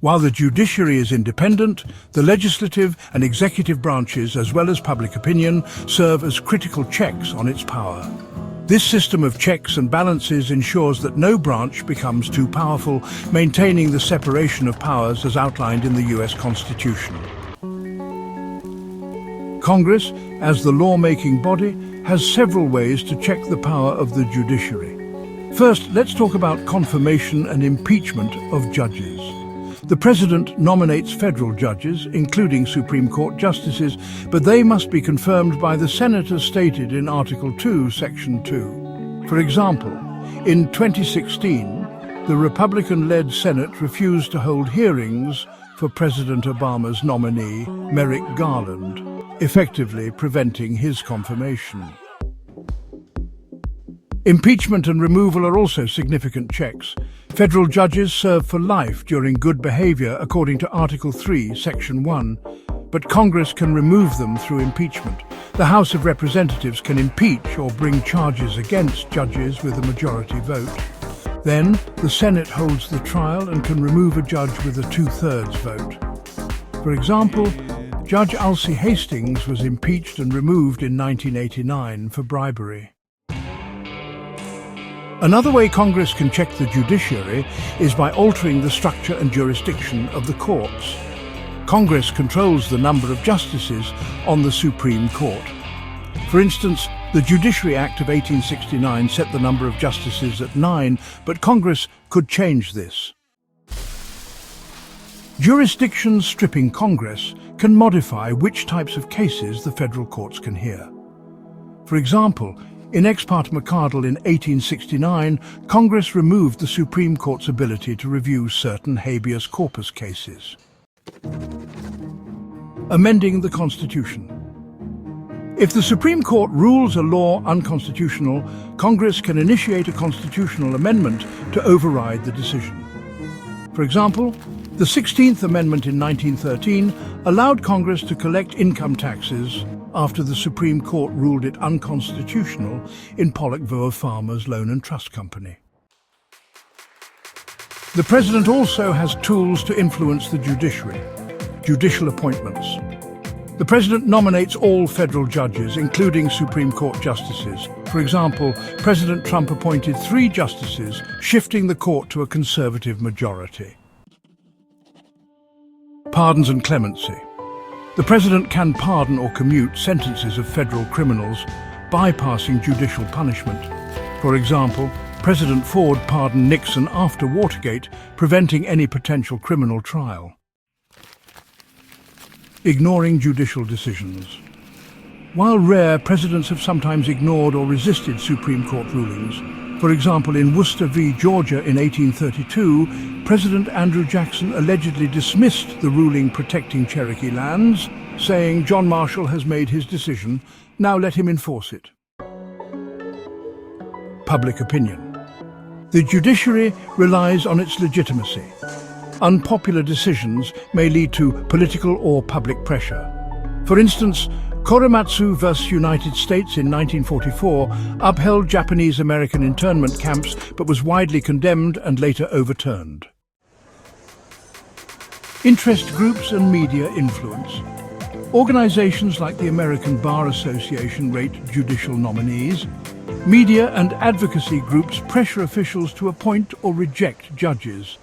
While the judiciary is independent, the legislative and executive branches, as well as public opinion, serve as critical checks on its power. This system of checks and balances ensures that no branch becomes too powerful, maintaining the separation of powers as outlined in the US Constitution. Congress, as the lawmaking body, has several ways to check the power of the judiciary. First, let's talk about confirmation and impeachment of judges. The President nominates federal judges, including Supreme Court justices, but they must be confirmed by the Senate as stated in Article 2, Section 2. For example, in 2016, the Republican-led Senate refused to hold hearings for President Obama's nominee, Merrick Garland, effectively preventing his confirmation. Impeachment and removal are also significant checks. Federal judges serve for life during good behavior according to Article 3, Section 1, but Congress can remove them through impeachment. The House of Representatives can impeach or bring charges against judges with a majority vote. Then, the Senate holds the trial and can remove a judge with a 2/3 vote. For example, Judge Alcee Hastings was impeached and removed in 1989 for bribery. Another way Congress can check the judiciary is by altering the structure and jurisdiction of the courts. Congress controls the number of justices on the Supreme Court. For instance, the Judiciary Act of 1869 set the number of justices at 9, but Congress could change this. Jurisdictions stripping Congress can modify which types of cases the federal courts can hear. For example, in Ex parte Macardal in 1869, Congress removed the Supreme Court's ability to review certain habeas corpus cases. Amending the Constitution. If the Supreme Court rules a law unconstitutional, Congress can initiate a constitutional amendment to override the decision. For example, the 16th Amendment in 1913 allowed Congress to collect income taxes after the Supreme Court ruled it unconstitutional in Pollockville Farmers Loan and Trust Company. The President also has tools to influence the judiciary. Judicial appointments. The President nominates all federal judges, including Supreme Court justices. For example, President Trump appointed 3 justices, shifting the court to a conservative majority. Pardons and clemency. The President can pardon or commute sentences of federal criminals, bypassing judicial punishment. For example, President Ford pardoned Nixon after Watergate, preventing any potential criminal trial. Ignoring judicial decisions. While rare, presidents have sometimes ignored or resisted Supreme Court rulings. For example, in Worcester v. Georgia in 1832, President Andrew Jackson allegedly dismissed the ruling protecting Cherokee lands, saying, "John Marshall has made his decision, now let him enforce it." Public opinion. The judiciary relies on its legitimacy. Unpopular decisions may lead to political or public pressure. For instance, Korematsu v. United States in 1944 upheld Japanese-American internment camps but was widely condemned and later overturned. Interest groups and media influence. Organizations like the American Bar Association rate judicial nominees. Media and advocacy groups pressure officials to appoint or reject judges.